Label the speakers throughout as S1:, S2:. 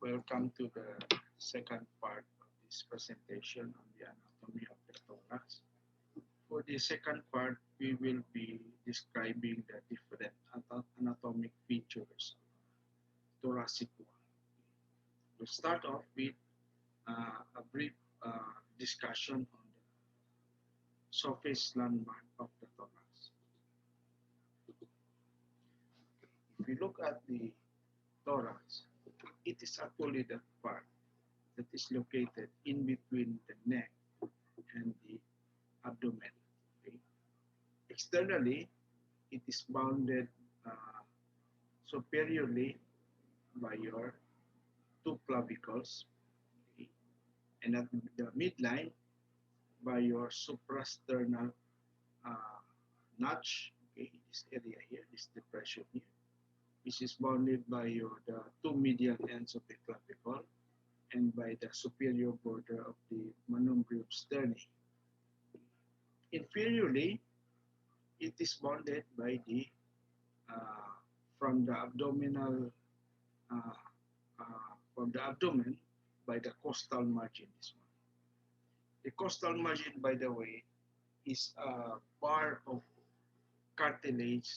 S1: Welcome to the second part of this presentation on the anatomy of the thorax. For the second part, we will be describing the different anatomic features of thoracic wall. We'll start off with a brief discussion on the surface landmark of the thorax. If you look at the thorax, it is actually that part that is located in between the neck and the abdomen. Okay? Externally, it is bounded superiorly by your two clavicles, okay? And at the midline by your suprasternal uh, notch, okay, this area here, this depression here, which is bounded by the two medial ends of the clavicle and by the superior border of the manubrium sterni. Inferiorly, it is bounded by the uh, from the abdominal uh, from the abdomen by the costal margin. This one. The costal margin, by the way, is a bar of cartilage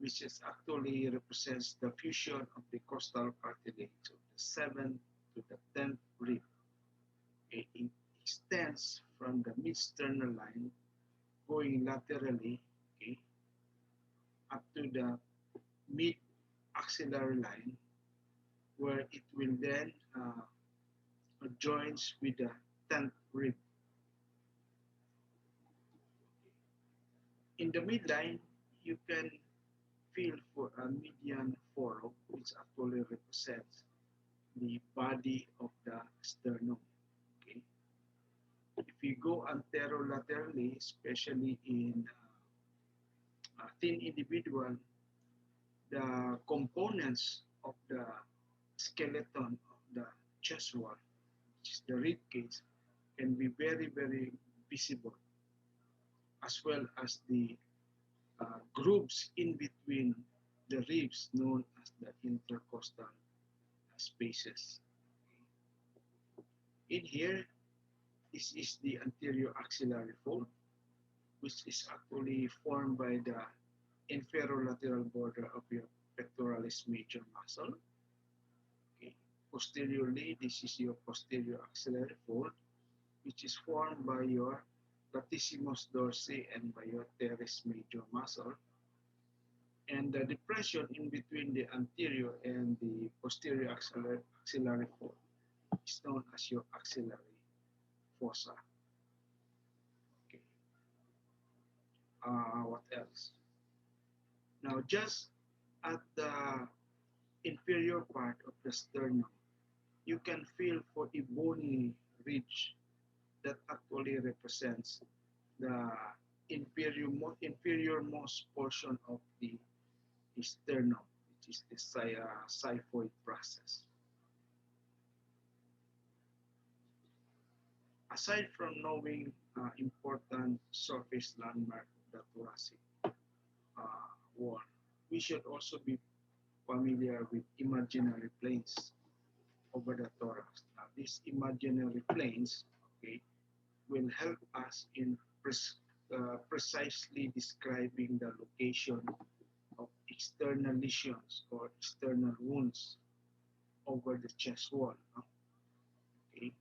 S1: which is actually represents the fusion of the costal cartilage of the seventh to the 10th rib. Okay, it extends from the mid-sternal line going laterally, okay, up to the mid-axillary line where it will then joins with the 10th rib. In the midline, you can feel for a median furrow, which actually represents the body of the sternum. Okay. If you go anterolaterally, especially in a thin individual, the components of the skeleton of the chest wall, which is the rib cage, can be very, very visible, as well as the grooves in between the ribs known as the intercostal spaces. In here, this is the anterior axillary fold, which is actually formed by the inferolateral border of your pectoralis major muscle. Okay. Posteriorly, this is your posterior axillary fold, which is formed by your latissimus dorsi and by your teres major muscle. And the depression in between the anterior and the posterior axillary fold is known as your axillary fossa. Okay. What else? Now, just at the inferior part of the sternum, you can feel for a bony ridge that actually represents the inferior-most portion of the sternum, which is the xiphoid process. Aside from knowing important surface landmark of the thoracic wall, we should also be familiar with imaginary planes over the thorax. Now, these imaginary planes, okay, will help us in precisely describing the location of external lesions or external wounds over the chest wall. Okay.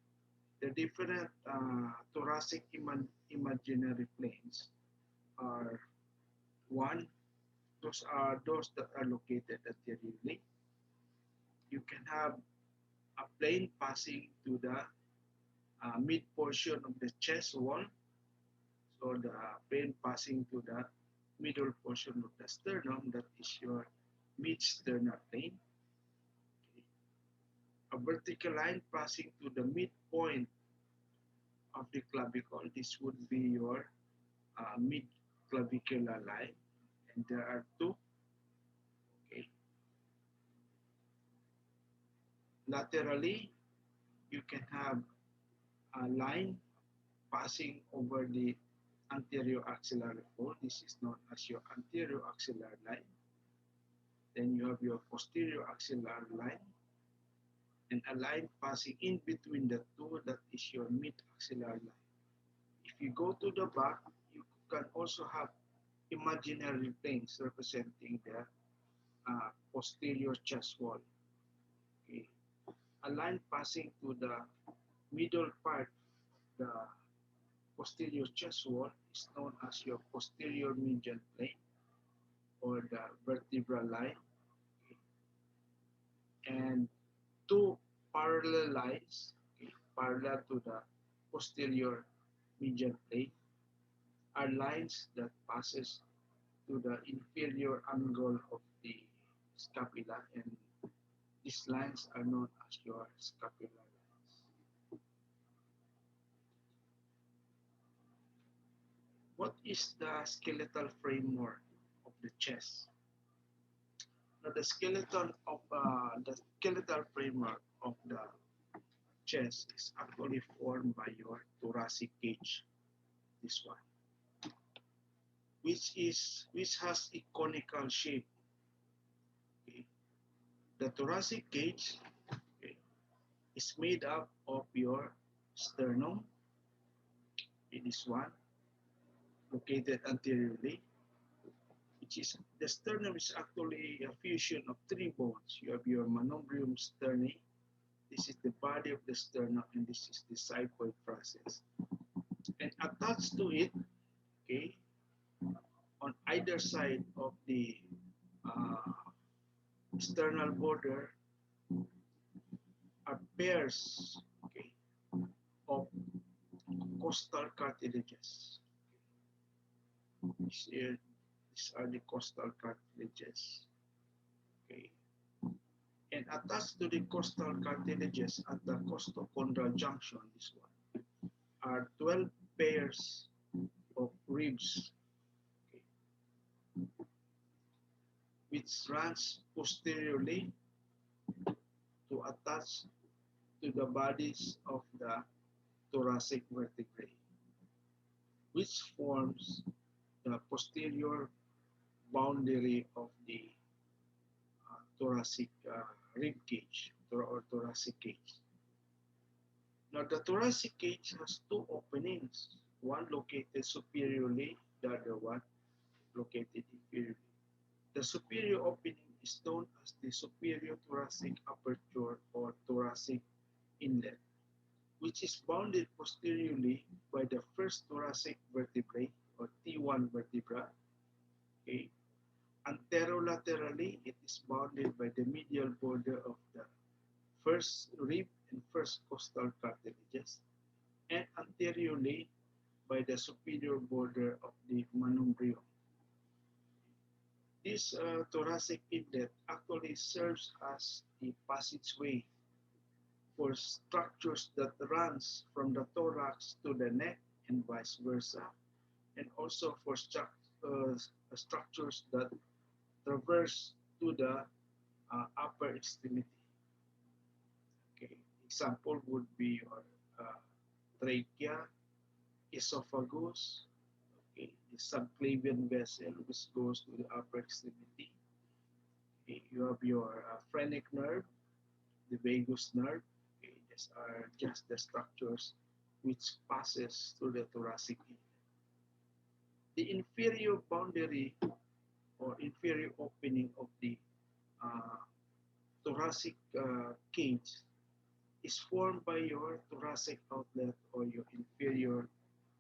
S1: The different thoracic imaginary planes are one, those are those that are located anteriorly. You can have a plane passing to the mid portion of the chest wall, so the plane passing to the middle portion of the sternum, that is your mid-sternal plane. Okay. A vertical line passing to the midpoint of the clavicle, this would be your mid-clavicular line, and there are two. Okay. Laterally, you can have a line passing over the anterior axillary fold. This is known as your anterior axillary line. Then you have your posterior axillary line. and a line passing in between the two, that is your mid-axillary line. If you go to the back, you can also have imaginary planes representing the posterior chest wall. Okay. A line passing to the middle part of the posterior chest wall is known as your posterior median plane or the vertebral line. Okay. And two parallel lines, okay, parallel to the posterior median plane, are lines that passes to the inferior angle of the scapula, and these lines are known as your scapular lines. What is the skeletal framework of the chest? Now, the skeletal framework of the chest is actually formed by your thoracic cage, this one, which has a conical shape. Okay. The thoracic cage, okay, is made up of your sternum, okay, this one, located anteriorly, which is the sternum is actually a fusion of three bones. You have your manubrium sterni. This is the body of the sternum, and this is the xiphoid process. And attached to it, okay, on either side of the uh, sternal border are pairs, okay, of costal cartilages. These are the costal cartilages. Okay. And attached to the costal cartilages at the costochondral junction, this one, are 12 pairs of ribs, okay, which runs posteriorly to attach to the bodies of the thoracic vertebrae, which forms the posterior boundary of the thoracic rib cage or thoracic cage. Now, the thoracic cage has two openings, one located superiorly, the other one located inferiorly. The superior opening is known as the superior thoracic aperture or thoracic inlet, which is bounded posteriorly by the first thoracic vertebrae or T1 vertebra. Okay. Anterolaterally, it is bounded by the medial border of the first rib and first costal cartilages, and anteriorly by the superior border of the manubrium. This thoracic inlet actually serves as the passageway for structures that runs from the thorax to the neck and vice versa, and also for structures that traverse to the upper extremity. Okay. Example would be your trachea, esophagus, okay, the subclavian vessel which goes to the upper extremity. Okay. You have your phrenic nerve, the vagus nerve. Okay. These are just the structures which passes through the thoracic inlet. The inferior boundary or inferior opening of the uh, thoracic cage is formed by your thoracic outlet or your inferior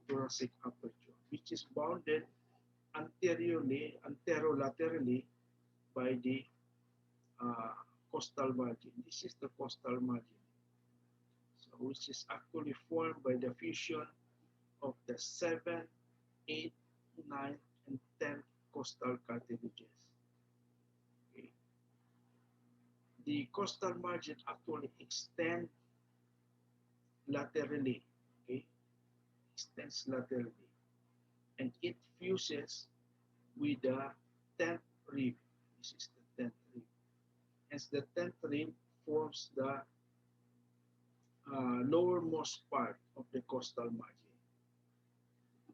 S1: thoracic aperture, which is bounded anterolaterally by the uh, costal margin. This is the costal margin, so which is actually formed by the fusion of the 7, 8, 9, and 10 costal cartilages. Okay. The costal margin actually extends laterally, okay, extends laterally, and it fuses with the 10th rib. This is the 10th rib. As the 10th rib forms the lowermost part of the costal margin.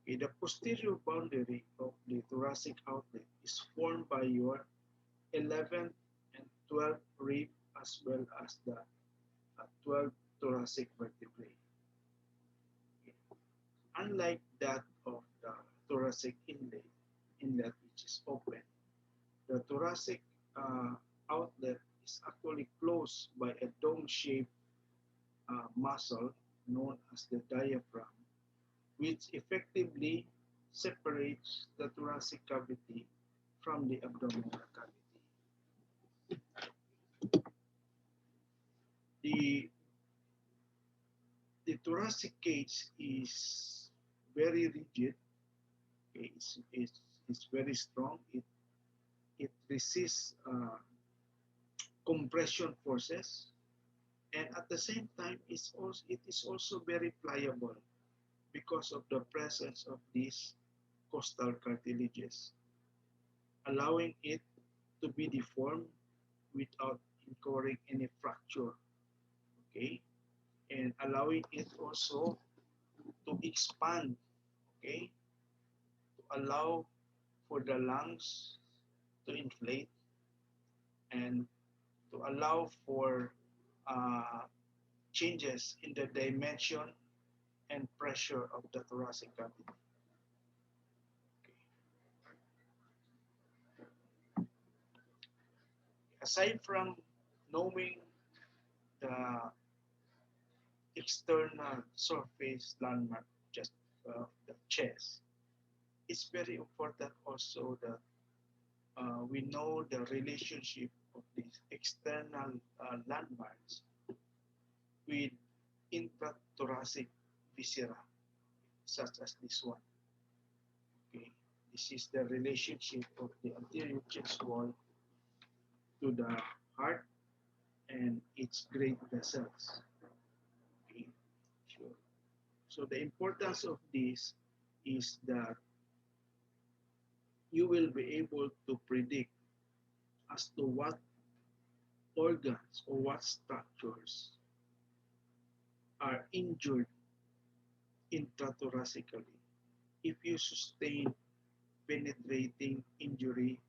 S1: Okay, the posterior boundary of the thoracic outlet is formed by your 11th and 12th rib as well as the 12 thoracic vertebrae. Unlike that of the thoracic inlet which is open, the thoracic outlet is actually closed by a dome-shaped muscle known as the diaphragm, which effectively separates the thoracic cavity from the abdominal cavity. The, the thoracic cage is very rigid. Okay, it's very strong. It resists compression forces, and at the same time it is also very pliable because of the presence of these costal cartilages, allowing it to be deformed without incurring any fracture, okay, and allowing it also to expand, okay, to allow for the lungs to inflate and to allow for uh, changes in the dimension and pressure of the thoracic cavity. Aside from knowing the external surface landmark, just the chest, it's very important also that we know the relationship of these external landmarks with intrathoracic viscera, such as this one. Okay, this is the relationship of the anterior chest wall to the heart and its great vessels. Okay, sure. So the importance of this is that you will be able to predict as to what organs or what structures are injured intrathoracically if you sustain penetrating injury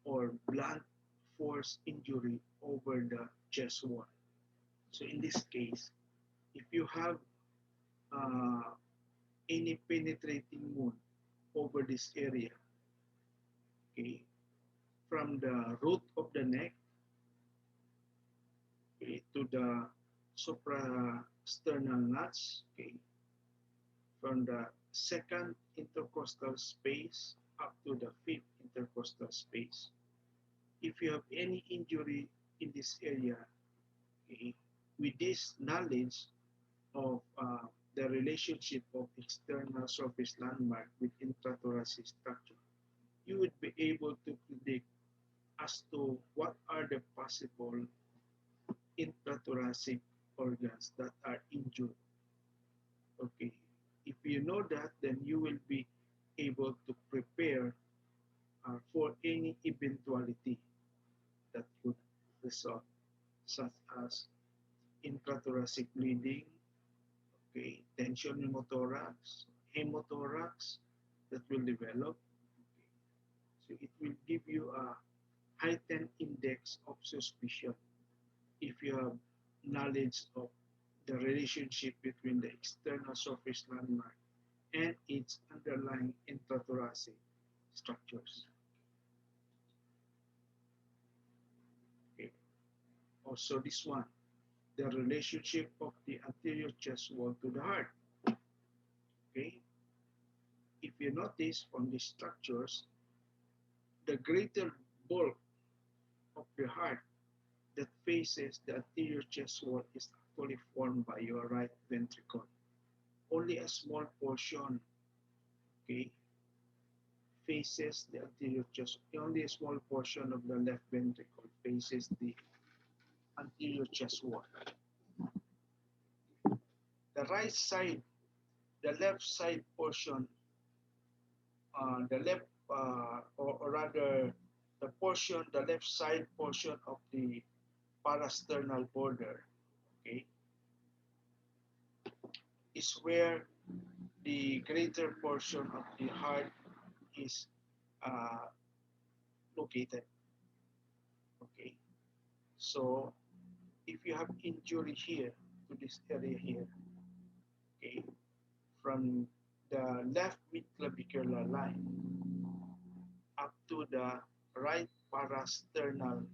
S1: or blunt force injury over the chest wall. So in this case, if you have uh, any penetrating wound over this area, okay, from the root of the neck, okay, to the suprasternal nuts, okay, from the second intercostal space up to the fifth intercostal space. If you have any injury in this area, okay, with this knowledge of the relationship of external surface landmark with intrathoracic structure, you would be able to predict as to what are the possible intrathoracic organs that are injured. Okay, if you know that, then you will be able to prepare for any eventuality that could result, such as intrathoracic bleeding, okay, tension pneumothorax, hemothorax that will develop. So it will give you a heightened index of suspicion if you have knowledge of the relationship between the external surface landmark and its underlying intrathoracic structures. Okay. Also this one, the relationship of the anterior chest wall to the heart. Okay. If you notice from these structures, the greater bulk of the heart that faces the anterior chest wall is actually formed by your right ventricle. Only a small portion, okay, faces the anterior chest. Only a small portion of the left ventricle faces the anterior chest wall. The right side, the left side portion, the left, or rather, the left side portion of the parasternal border, okay, is where the greater portion of the heart is uh, located. Okay, so if you have injury here to this area here, okay, from the left midclavicular line up to the right parasternal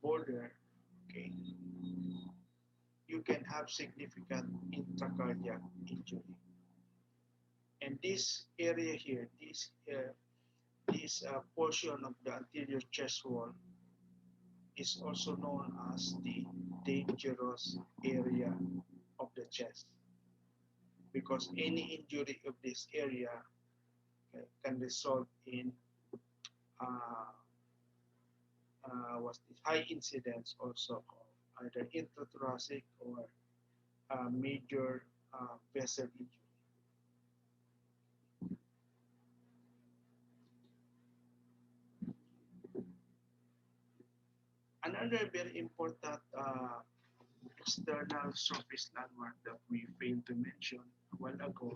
S1: border, okay, you can have significant intracardiac injury. And this area here, this portion of the anterior chest wall is also known as the dangerous area of the chest because any injury of this area can result in uh, what's this high incidence also of either intrathoracic or major vessel injury. Another very important external surface landmark that we failed to mention a while ago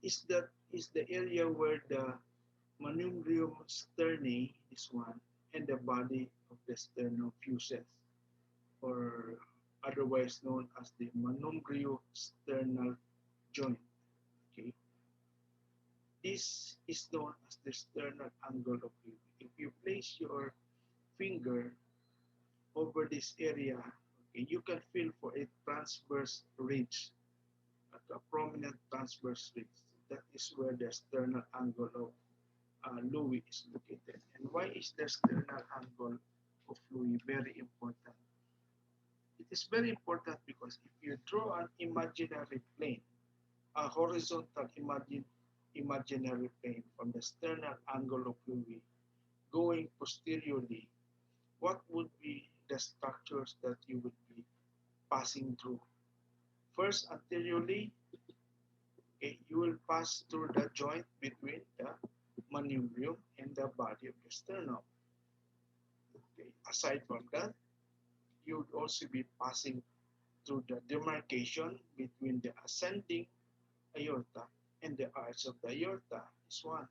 S1: is the area where the manubrium sterni is one and the body of the sternum fuses, or otherwise known as the manumbrio-sternal joint. Okay, this is known as the sternal angle of view. If you place your finger over this area, okay, you can feel for a transverse ridge, like a prominent transverse ridge. That is where the sternal angle of Louis is located. And why is the sternal angle of Louis very important? It is very important because if you draw an imaginary plane, a horizontal imaginary plane from the sternal angle of Louis going posteriorly, what would be the structures that you would be passing through? First, anteriorly, okay, you will pass through the joint between the manubrium and the body of the sternum. Okay. Aside from that, you would also be passing through the demarcation between the ascending aorta and the arch of the aorta is one.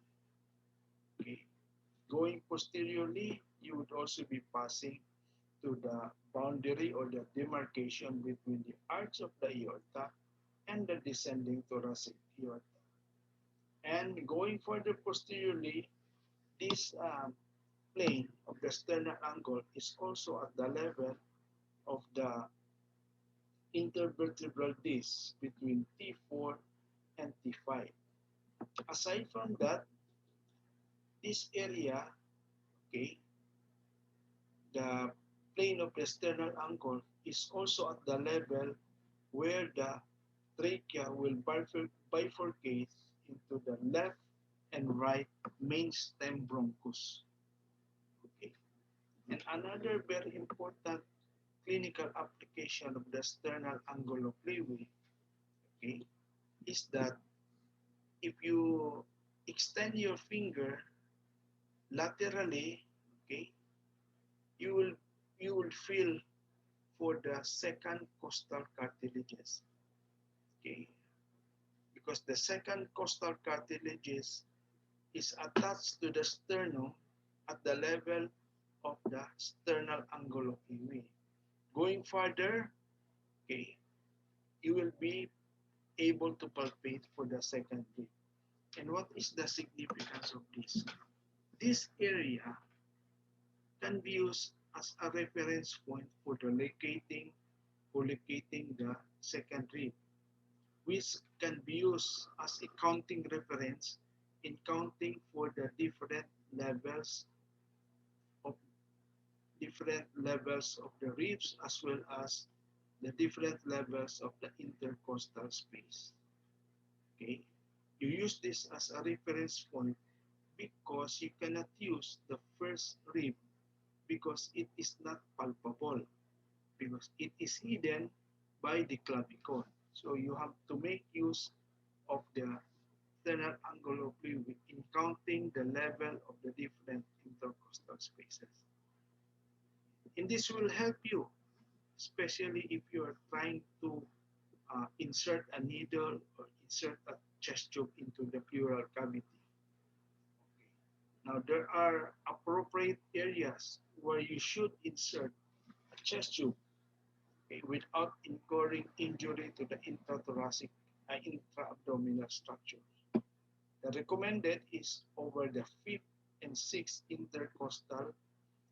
S1: Okay. Going posteriorly, you would also be passing to the boundary or the demarcation between the arch of the aorta and the descending thoracic aorta. And going further posteriorly, this plane of the sternal angle is also at the level of the intervertebral disc between T4 and T5. Aside from that, this area, okay, the plane of the sternal angle is also at the level where the trachea will bifurcate into the left and right main stem bronchus. Okay. And another very important clinical application of the sternal angle of Lewy, okay, is that if you extend your finger laterally, okay, you will you will feel for the second costal cartilages, okay, because the second costal cartilages is attached to the sternum at the level of the sternal angle of Lewy. Going further, okay, you will be able to palpate for the second rib. And what is the significance of this? This area can be used as a reference point for the locating the second rib, which can be used as a counting reference in counting for the of different levels of the ribs as well as the different levels of the intercostal space. Okay, you use this as a reference point because you cannot use the first rib because it is not palpable, because it is hidden by the clavicle. So you have to make use of the sternal angle of fluid in counting the level of the different intercostal spaces. And this will help you, especially if you are trying to insert a needle or insert a chest tube into the pleural cavity. Now, there are appropriate areas where you should insert chest tube, okay, without incurring injury to the intrathoracic intra-abdominal structure. The recommended is over the fifth and sixth intercostal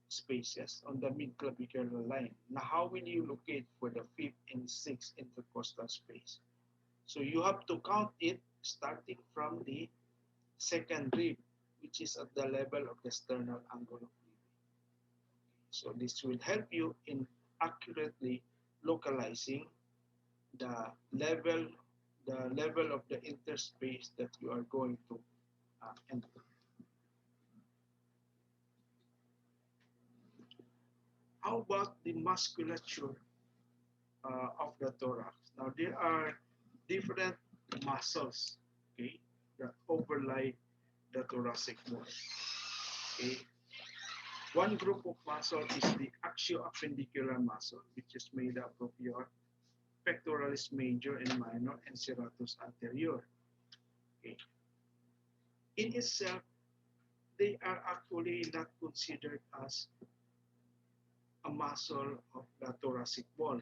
S1: spaces on the midclavicular line. Now, how will you locate for the fifth and sixth intercostal space? So you have to count it starting from the second rib, which is at the level of the sternal angle of leaving. So this will help you in accurately localizing the level of the interspace that you are going to enter. How about the musculature of the thorax? Now there are different muscles, okay, that overlie the thoracic wall. Okay, one group of muscle is the axio-appendicular muscle, which is made up of your pectoralis major and minor and serratus anterior. Okay. In itself, they are actually not considered as a muscle of the thoracic wall,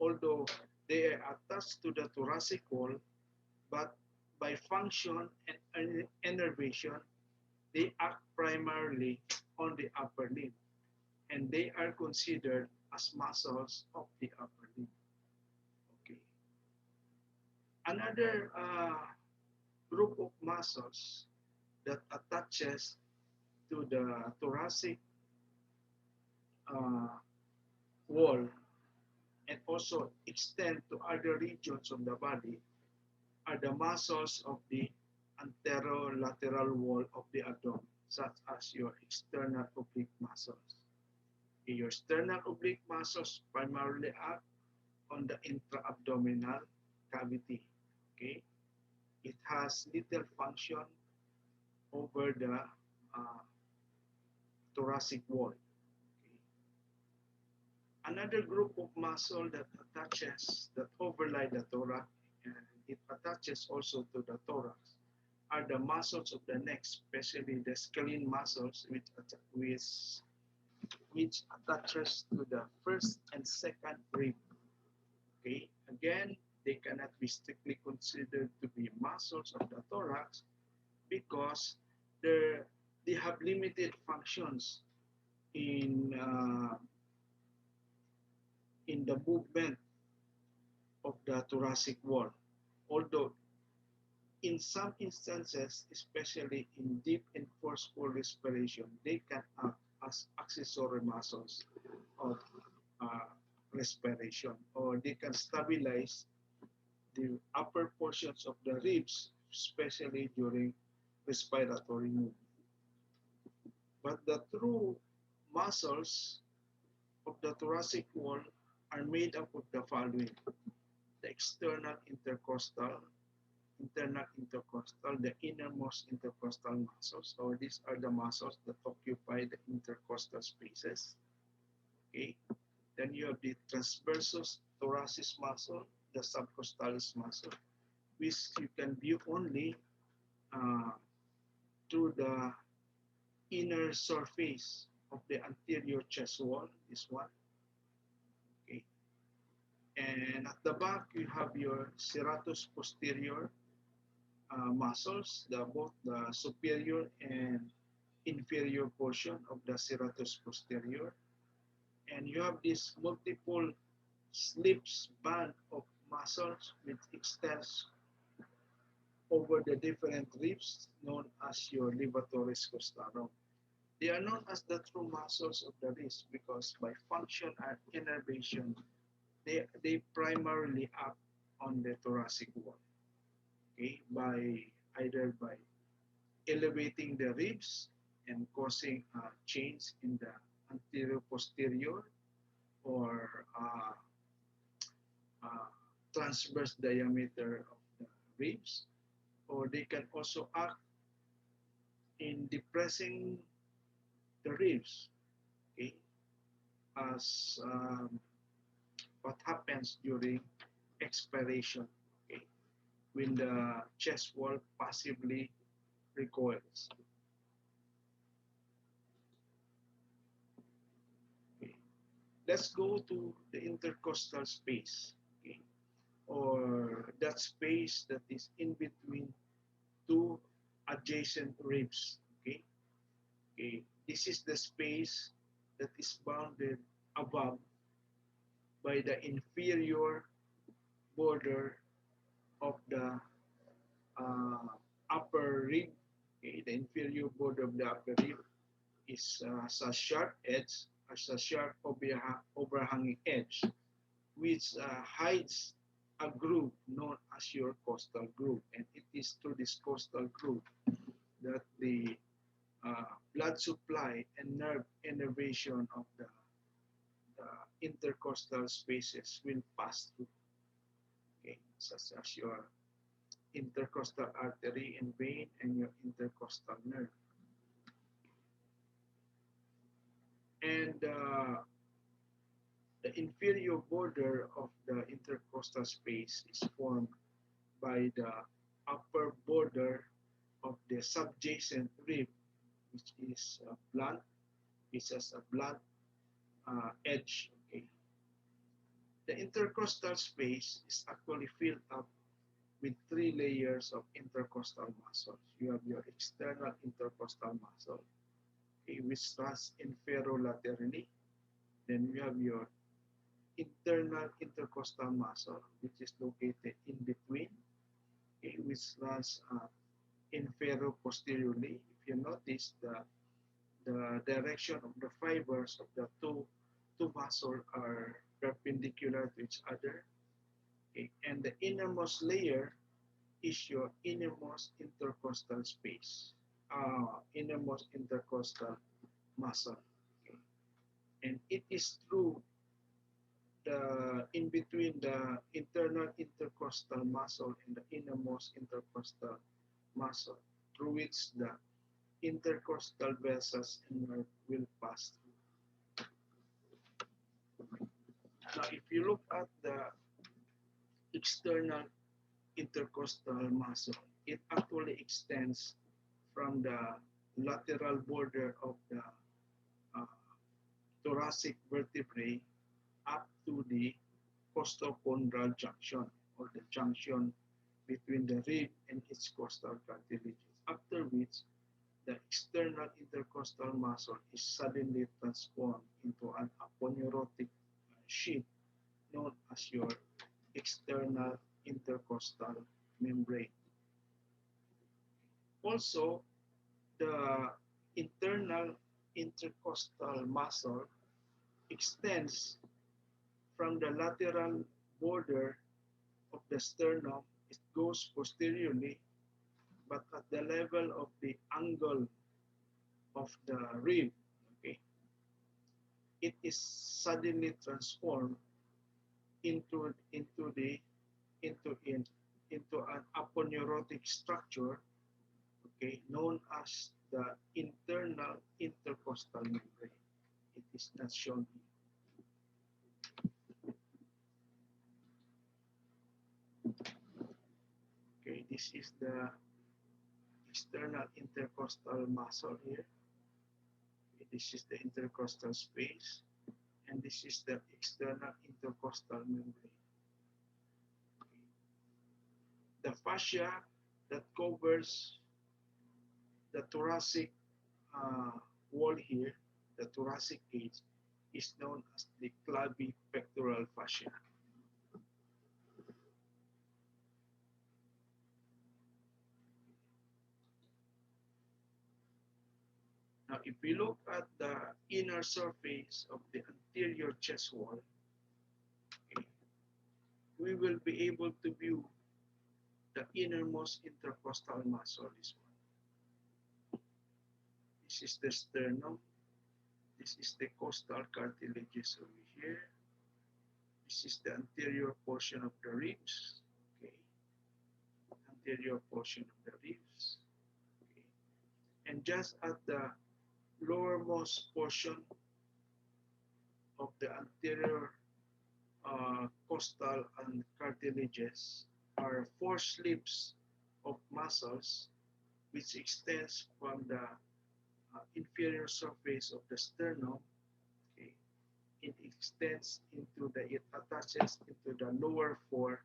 S1: although they are attached to the thoracic wall, but by function and innervation, they act primarily on the upper limb, and they are considered as muscles of the upper limb. Okay. Another group of muscles that attaches to the thoracic uh, wall and also extend to other regions of the body are the muscles of the anterolateral wall of the abdomen, such as your external oblique muscles. Your sternal oblique muscles primarily act on the intra-abdominal cavity. Okay, it has little function over the thoracic wall. Okay. Another group of muscle that overlie the thorax, and it attaches also to the thorax, are the muscles of the neck, especially the scalene muscles, which attaches to the first and second rib. Okay, again, they cannot be strictly considered to be muscles of the thorax because they have limited functions in in the movement of the thoracic wall. Although in some instances, especially in deep and forceful respiration, they can act as accessory muscles of uh, respiration, or they can stabilize the upper portions of the ribs, especially during respiratory movement. But the true muscles of the thoracic wall are made up of the following: the external intercostal, internal intercostal, the innermost intercostal muscles, or these are the muscles that occupy the intercostal spaces. Okay. Then you have the transversus thoracis muscle, the subcostalis muscle, which you can view only uh, through the inner surface of the anterior chest wall, this one. Okay. And at the back, you have your serratus posterior muscles, both the superior and inferior portion of the serratus posterior. And you have this multiple slips band of muscles which extends over the different ribs known as your levator costarum. They are known as the true muscles of the wrist because by function and innervation, they primarily act on the thoracic wall. Okay, either by elevating the ribs and causing a change in the anterior posterior or transverse diameter of the ribs, or they can also act in depressing the ribs, okay, as what happens during expiration, okay, when the chest wall passively recoils. Okay. let's go to the intercostal space, okay, or that space that is in between two adjacent ribs. Okay, okay. This is the space that is bounded above by the inferior border of the uh, upper rib. Okay, the inferior border of the upper rib is a sharp edge, as a sharp overhanging edge, which hides a groove known as your costal groove. And it is through this costal groove that the blood supply and nerve innervation of the intercostal spaces will pass through, okay, such as your intercostal artery and vein and your intercostal nerve. And the inferior border of the intercostal space is formed by the upper border of the subjacent rib, which is blunt, which has a blunt edge. Okay. The intercostal space is actually filled up with three layers of intercostal muscles. You have your external intercostal muscle, okay, which runs inferolaterally. Then you have your internal intercostal muscle, which is located in between, okay, which runs infero-posteriorly. If you notice, the direction of the fibers of the two muscles are perpendicular to each other. Okay? And the innermost layer is your innermost intercostal space, innermost intercostal muscle. Okay? And it is through the in between the internal intercostal muscle and the innermost intercostal muscle through which the intercostal vessels and nerve will pass through. Now, if you look at the external intercostal muscle, it actually extends from the lateral border of the uh, thoracic vertebrae up to the costochondral junction, or the junction between the rib and its costal cartilages, after which the external intercostal muscle is suddenly transformed into an aponeurotic sheath known as your external intercostal membrane. Also, the internal intercostal muscle extends from the lateral border of the sternum. It goes posteriorly, but at the level of the angle of the rib, okay, it is suddenly transformed into the into in into an aponeurotic structure, okay, known as the internal intercostal membrane. It is not shown here. Okay, this is the external intercostal muscle here. Okay, this is the intercostal space, and this is the external intercostal membrane. The fascia that covers the thoracic wall here, the thoracic cage, is known as the clavipectoral fascia. Now, if we look at the inner surface of the anterior chest wall, okay, we will be able to view the innermost intercostal muscle. This is the sternum. This is the costal cartilages over here. This is the anterior portion of the ribs. Okay, anterior portion of the ribs. Okay, and just at the lowermost portion of the anterior costal and cartilages are four slips of muscles which extends from the inferior surface of the sternum, okay, in extends into it attaches into the lower four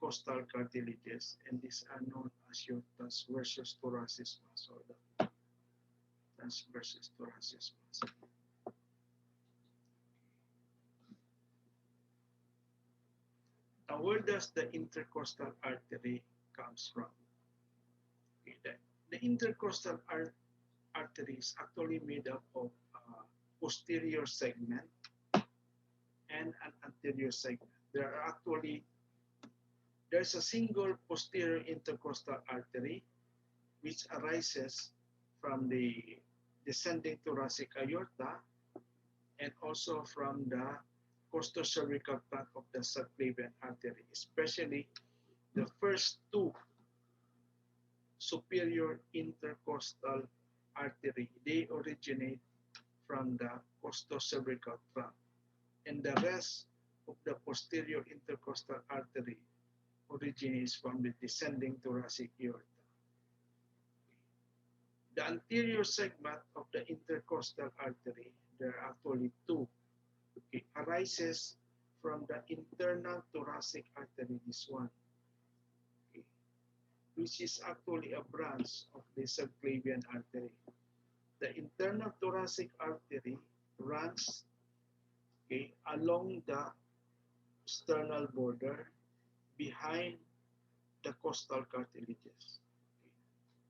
S1: costal cartilages, and these are known as your transversus thoracis muscle, the transversus thoracis muscle. Now, where does the intercostal artery comes from? Okay, the intercostal artery is actually made up of posterior segment and an anterior segment. There's a single posterior intercostal artery which arises from the descending thoracic aorta and also from the costocervical tract of the subclavian artery, especially the first two superior intercostal artery. They originate from the costocervical tract, and the rest of the posterior intercostal artery originates from the descending thoracic aorta. The anterior segment of the intercostal artery, there are actually two, okay, arises from the internal thoracic artery, this one, okay, which is actually a branch of the subclavian artery. The internal thoracic artery runs, okay, along the sternal border behind the costal cartilages.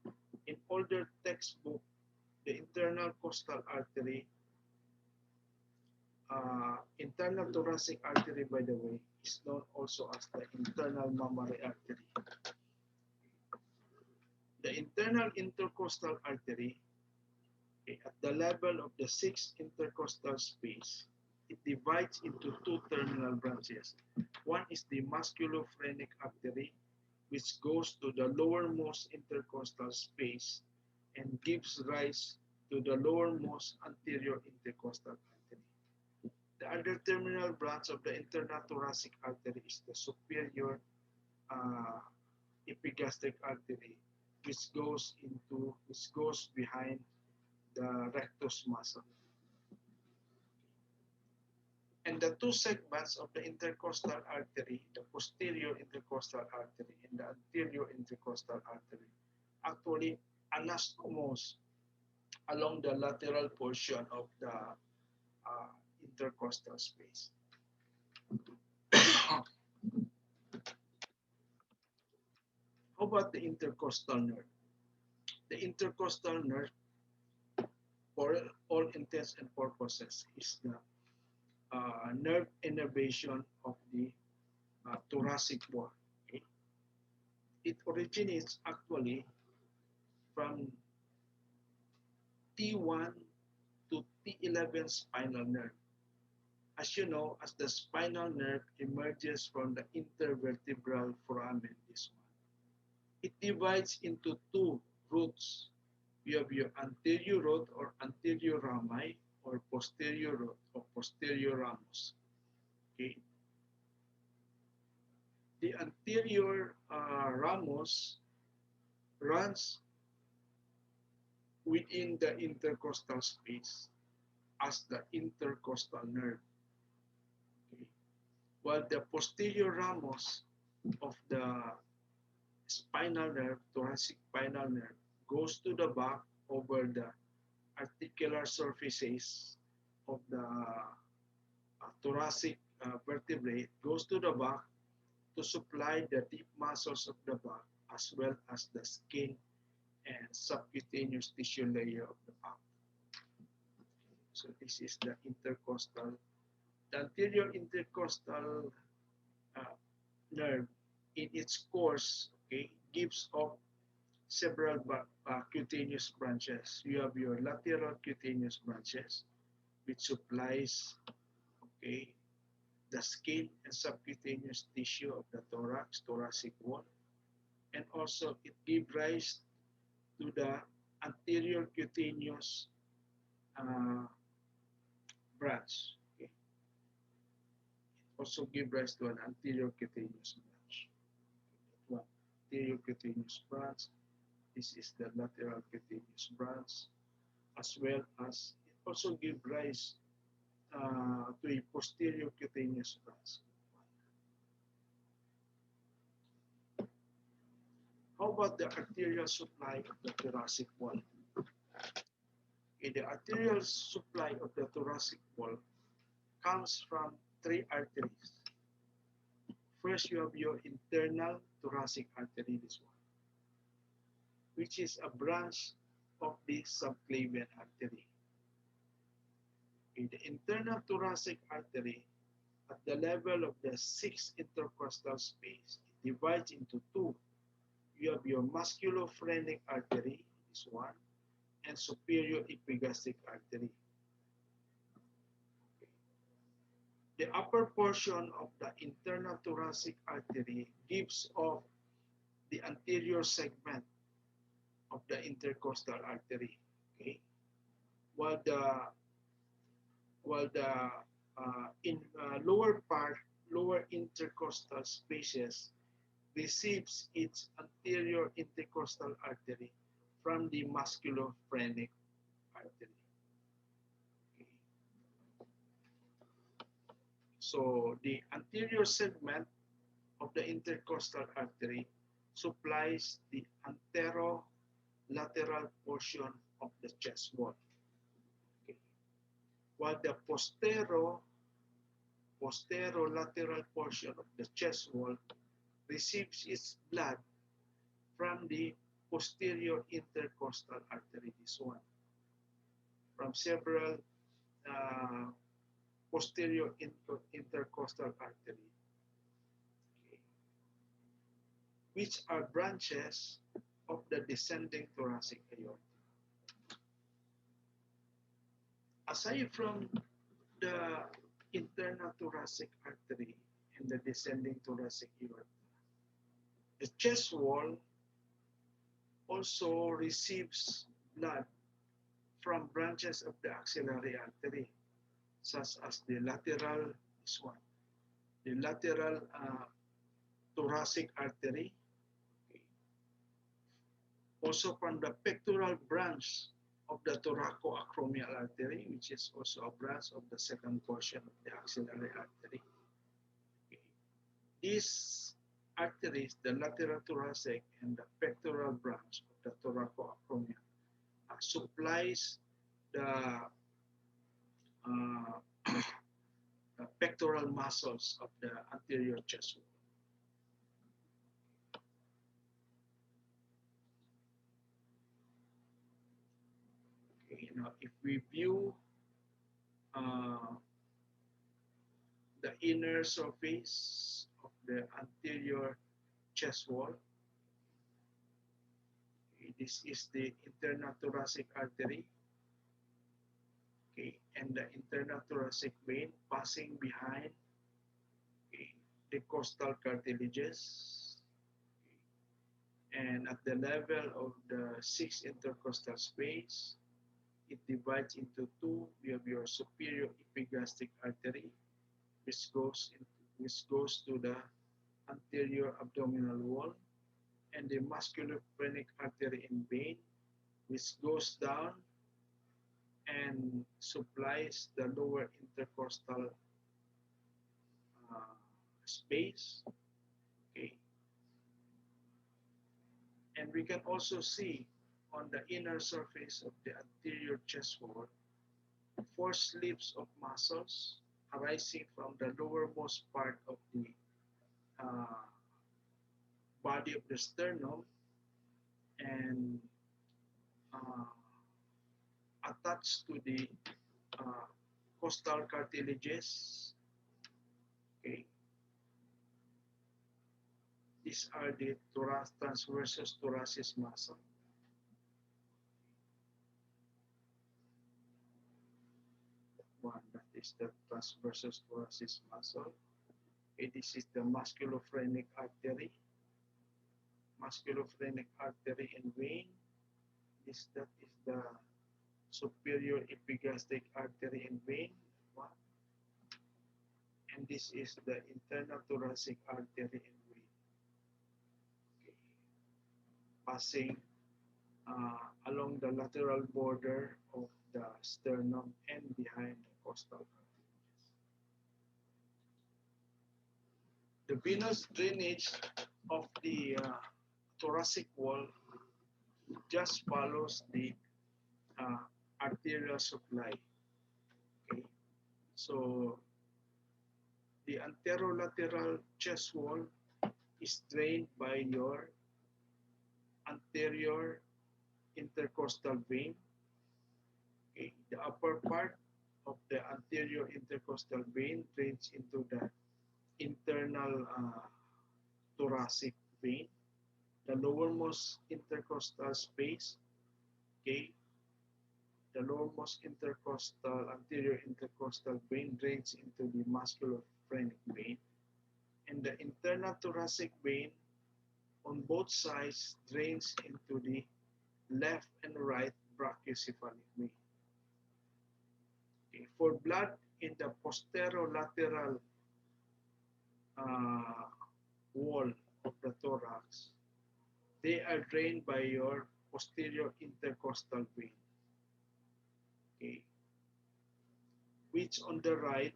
S1: Okay. In older textbook, the internal costal artery, internal thoracic artery, by the way, is known also as the internal mammary artery. The internal intercostal artery, okay, at the level of the sixth intercostal space, it divides into two terminal branches. One is the musculophrenic artery, which goes to the lowermost intercostal space and gives rise to the lowermost anterior intercostal artery. The other terminal branch of the internal thoracic artery is the superior epigastric artery, which goes behind the rectus muscle. And the two segments of the intercostal artery, the posterior intercostal artery and the anterior intercostal artery, actually anastomose along the lateral portion of the intercostal space. How about the intercostal nerve? The intercostal nerve, for all intents and purposes, is the nerve innervation of the thoracic wall. Okay? It originates actually from T1 to T11 spinal nerve. As you know, as the spinal nerve emerges from the intervertebral foramen, this one, it divides into two roots. You have your anterior root or anterior rami, or posterior root or posterior ramus. Okay. The anterior ramus runs within the intercostal space as the intercostal nerve. Okay. While the posterior ramus of the spinal nerve, thoracic spinal nerve, goes to the back over the articular surfaces of the thoracic vertebrae, goes to the back to supply the deep muscles of the back as well as the skin and subcutaneous tissue layer of the back. So this is the intercostal. The anterior intercostal nerve in its course, okay, gives off several cutaneous branches. You have your lateral cutaneous branches, which supplies, okay, the skin and subcutaneous tissue of the thorax, thoracic wall, and also it gives rise to the anterior cutaneous branch. Okay. It also gives rise to an anterior cutaneous branch. One anterior cutaneous branch. This is the lateral cutaneous branch, as well as it also gives rise to a posterior cutaneous branch. How about the arterial supply of the thoracic wall? The arterial supply of the thoracic wall comes from three arteries. First, you have your internal thoracic artery, this one, which is a branch of the subclavian artery. In the internal thoracic artery, at the level of the sixth intercostal space, it divides into two. You have your musculophrenic artery, this one, and superior epigastric artery. The upper portion of the internal thoracic artery gives off the anterior segment of the intercostal artery, okay? While the lower part, lower intercostal spaces receives its anterior intercostal artery from the musculophrenic artery. Okay. So the anterior segment of the intercostal artery supplies the anterolateral portion of the chest wall. Okay. While the posterolateral portion of the chest wall receives its blood from the posterior intercostal artery, this one, from several posterior intercostal artery, okay, which are branches of the descending thoracic aorta. Aside from the internal thoracic artery and the descending thoracic aorta, the chest wall also receives blood from branches of the axillary artery, such as the lateral, this one, the lateral thoracic artery, okay. Also from the pectoral branch of the thoracoacromial artery, which is also a branch of the second portion of the axillary artery. Okay. These arteries, the lateral thoracic and the pectoral branch of the thoracoacromial, supplies the pectoral muscles of the anterior chest wall. Okay, now if we view the inner surface of the anterior chest wall, okay, this is the internal thoracic artery, okay, and the internal thoracic vein passing behind, okay, the costal cartilages, okay, and at the level of the sixth intercostal space, it divides into two. You have your superior epigastric artery, which goes to the anterior abdominal wall, and the musculophrenic artery and vein, which goes down and supplies the lower intercostal space. Okay. And we can also see on the inner surface of the anterior chest wall 4 slips of muscles arising from the lowermost part of the body of the sternum and attached to the costal cartilages. Okay. These are the transversus thoracis muscle. One, that is the transversus thoracis muscle. Okay, this is the musculophrenic artery and vein. That is the superior epigastric artery and vein. One. And this is the internal thoracic artery and vein. Okay. Passing along the lateral border of the sternum and behind the costal cartilage. The venous drainage of the thoracic wall just follows the uh, arterial supply. Okay, so the anterolateral chest wall is drained by your anterior intercostal vein. Okay, the upper part of the anterior intercostal vein drains into the internal thoracic vein. The lowermost intercostal space, okay, the lowermost intercostal, anterior intercostal vein drains into the musculophrenic vein, and the internal thoracic vein on both sides drains into the left and right brachiocephalic vein. Okay. For blood in the posterolateral uh, wall of the thorax, they are drained by your posterior intercostal vein, okay, which on the right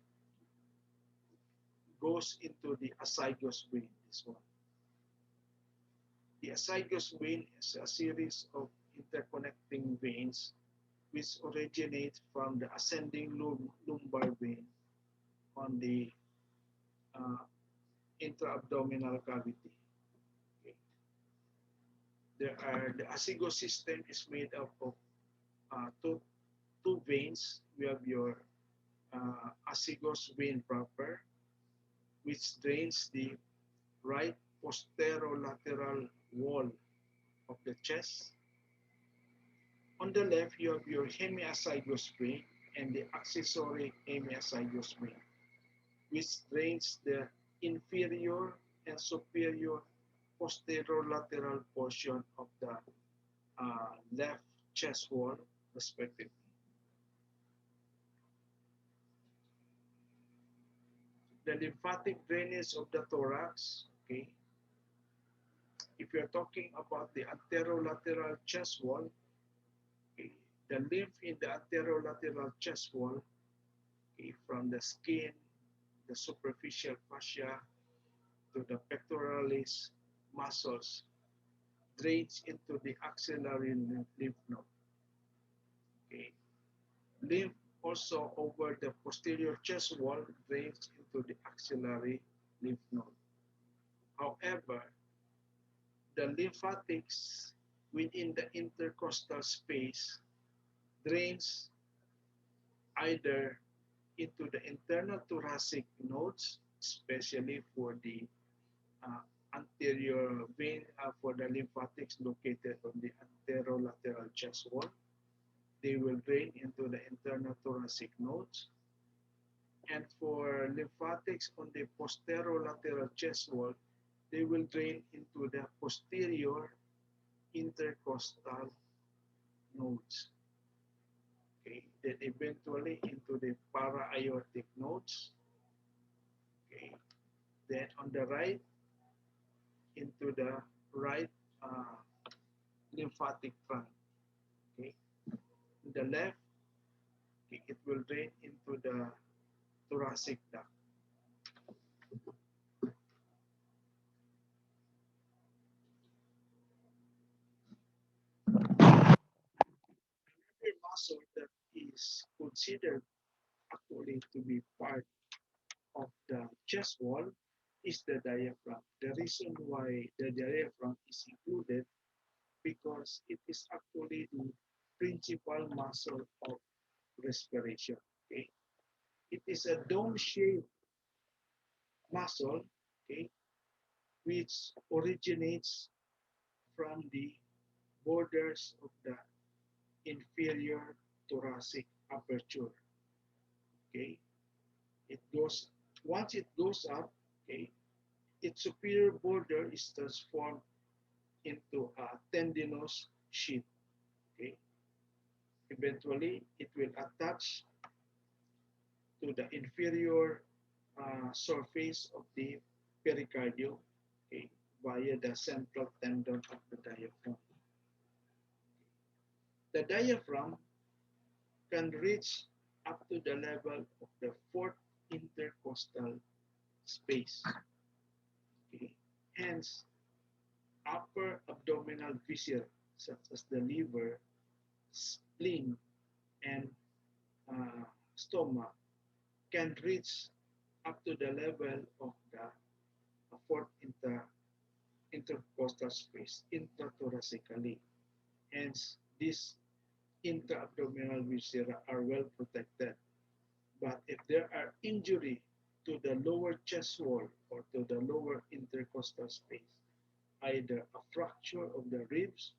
S1: goes into the azygos vein. This one. The azygos vein is a series of interconnecting veins which originate from the ascending lumbar vein on the uh, intra-abdominal cavity. Okay. The azygos system is made up of two veins. We have your azygos vein proper, which drains the right posterolateral wall of the chest. On the left, you have your hemiazygos vein and the accessory hemiazygos vein, which drains the inferior and superior posterolateral portion of the left chest wall, respectively. The lymphatic drainage of the thorax, okay, if you're talking about the anterolateral chest wall, okay, the lymph in the anterolateral chest wall, okay, from the skin, the superficial fascia to the pectoralis muscles, drains into the axillary lymph node. Okay. Lymph also over the posterior chest wall drains into the axillary lymph node. However, the lymphatics within the intercostal space drains either into the internal thoracic nodes, especially for the uh, anterior vein for the lymphatics located on the anterolateral chest wall. They will drain into the internal thoracic nodes. And for lymphatics on the posterolateral chest wall, they will drain into the posterior intercostal nodes. Okay, then eventually into the para-aortic nodes. Okay, then on the right, into the right lymphatic trunk. Okay, in the left, okay, it will drain into the thoracic duct. Another muscle that is considered actually to be part of the chest wall is the diaphragm. The reason why the diaphragm is included because it is actually the principal muscle of respiration. Okay, it is a dome-shaped muscle, okay, which originates from the borders of the inferior thoracic aperture. Okay, it goes once it goes up. Okay, its superior border is transformed into a tendinous sheath. Okay, eventually it will attach to the inferior surface of the pericardium, okay, via the central tendon of the diaphragm. The diaphragm can reach up to the level of the fourth intercostal space. Okay. Hence, upper abdominal viscera, such as the liver, spleen, and stomach, can reach up to the level of the fourth intercostal space intrathoracically. Hence, these intra-abdominal viscera are well protected. But if there are injury to the lower chest wall or to the lower intercostal space, either a fracture of the ribs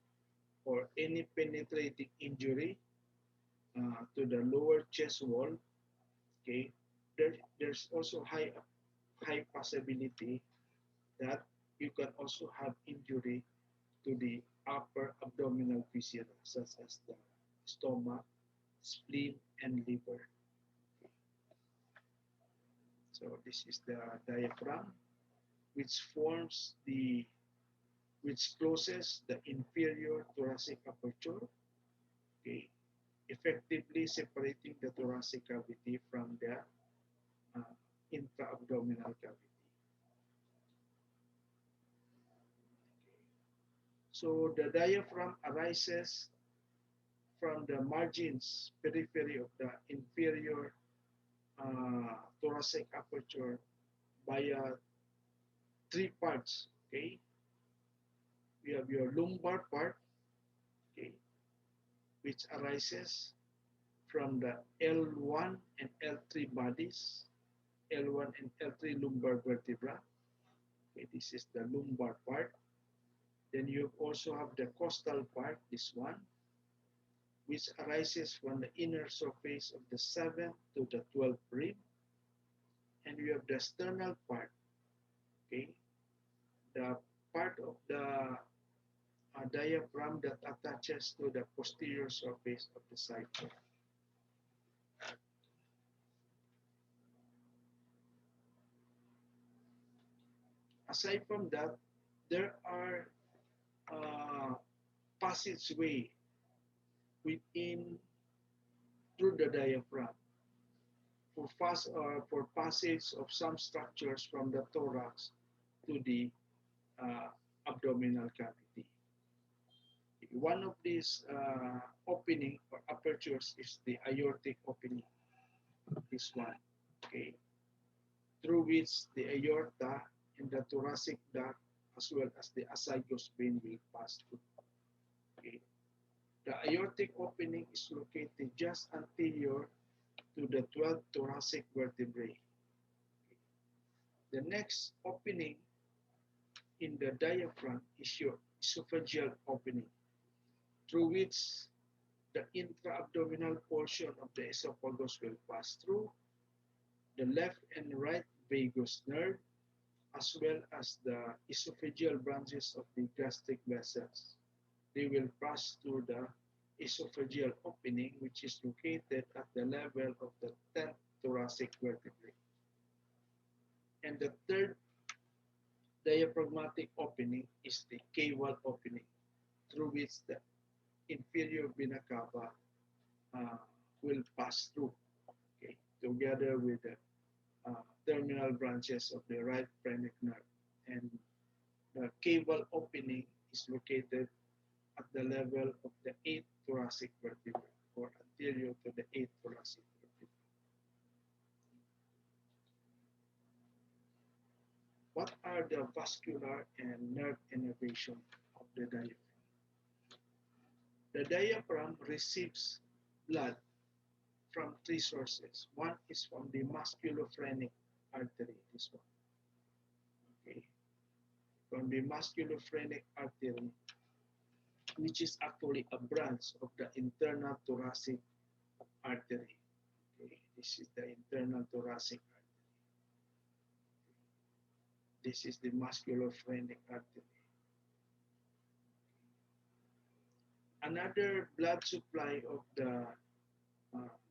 S1: or any penetrating injury to the lower chest wall, okay, there's also high possibility that you can also have injury to the upper abdominal viscera, such as the stomach, spleen, and liver. So this is the diaphragm, which forms which closes the inferior thoracic aperture, okay, effectively separating the thoracic cavity from the uh, intra-abdominal cavity. So the diaphragm arises from the margins, periphery of the inferior thoracic aperture via three parts. Okay, we have your lumbar part, okay, which arises from the L1 and L3 bodies, L1 and L3 lumbar vertebra. Okay, this is the lumbar part. Then you also have the costal part, this one, which arises from the inner surface of the 7th to the 12th rib. And you have the sternal part, okay, the part of the diaphragm that attaches to the posterior surface of the side part. Aside from that, there are passageway within through the diaphragm for passage of some structures from the thorax to the uh, abdominal cavity. One of these opening or apertures is the aortic opening, this one, okay, through which the aorta and the thoracic duct as well as the azygos vein will pass through. Okay. The aortic opening is located just anterior to the 12th thoracic vertebrae. The next opening in the diaphragm is your esophageal opening, through which the intra-abdominal portion of the esophagus will pass through the left and right vagus nerve, as well as the esophageal branches of the gastric vessels. They will pass through the esophageal opening, which is located at the level of the 10th thoracic vertebrae. And the third diaphragmatic opening is the caval opening, through which the inferior vena cava will pass through, okay, together with the terminal branches of the right phrenic nerve. And the caval opening is located at the level of the 8th thoracic vertebra or anterior to the 8th thoracic vertebra. What are the vascular and nerve innervation of the diaphragm? The diaphragm receives blood from three sources. One is from the musculophrenic artery, this one. Okay. From the musculophrenic artery, which is actually a branch of the internal thoracic artery. Okay. This is the internal thoracic artery. This is the musculophrenic artery. Another blood supply of the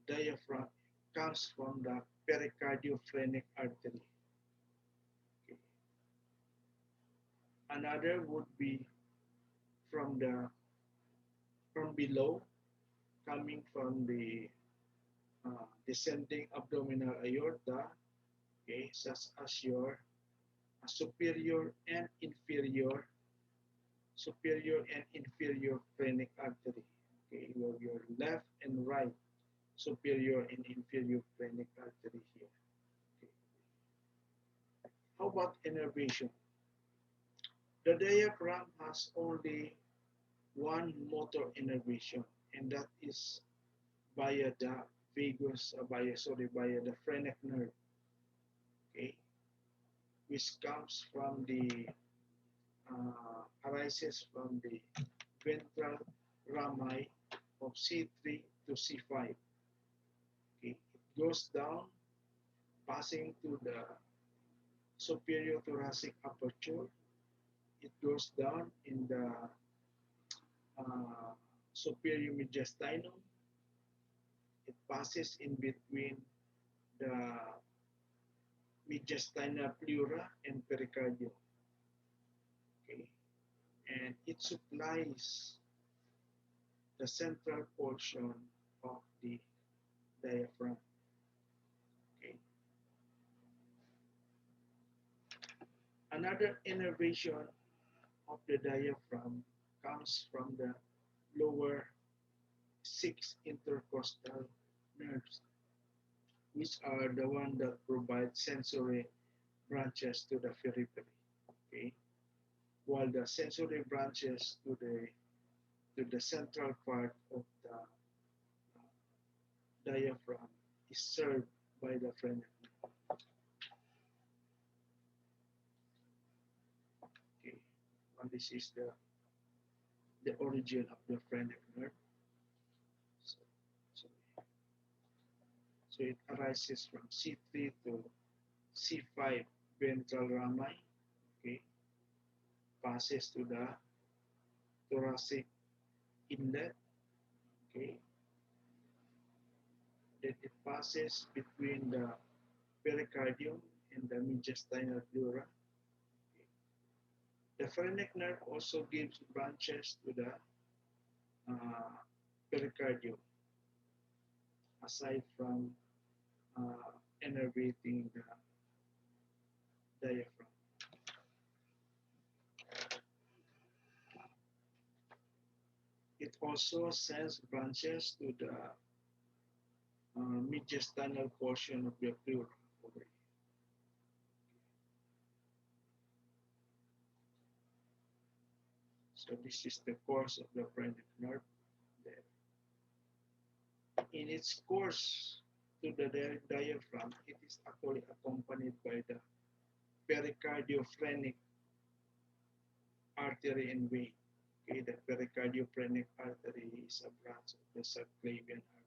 S1: diaphragm comes from the pericardiophrenetic artery. Okay. Another would be from below, coming from the descending abdominal aorta, okay, such as your superior and inferior, phrenic artery. Okay, your left and right superior and inferior phrenic artery here. Okay. How about innervation? The diaphragm has only one motor innervation, and that is via the via the phrenic nerve, okay, which comes from the arises from the ventral rami of C3 to C5. Okay, it goes down, passing to the superior thoracic aperture. It goes down in the uh, superior mediastinum. It passes in between the mediastinal pleura and pericardium. Okay, and it supplies the central portion of the diaphragm. Okay. Another innervation of the diaphragm comes from the lower six intercostal nerves, which are the one that provide sensory branches to the periphery. Okay, while the sensory branches to the central part of the diaphragm is served by the phrenic nerve. Okay, and this is the origin of the phrenic nerve. So, so, so it arises from C3 to C5 ventral rami. Okay, passes to the thoracic inlet. Okay, then it passes between the pericardium and the mediastinal pleura. Okay. The phrenic nerve also gives branches to the uh, pericardium, aside from innervating the diaphragm. It also sends branches to the mediastinal portion of the pleura. So this is the course of the phrenic nerve. There. In its course to the diaphragm, it is actually accompanied by the pericardiophrenik artery and vein. Okay, the pericardiophrenik artery is a branch of the subclavian artery.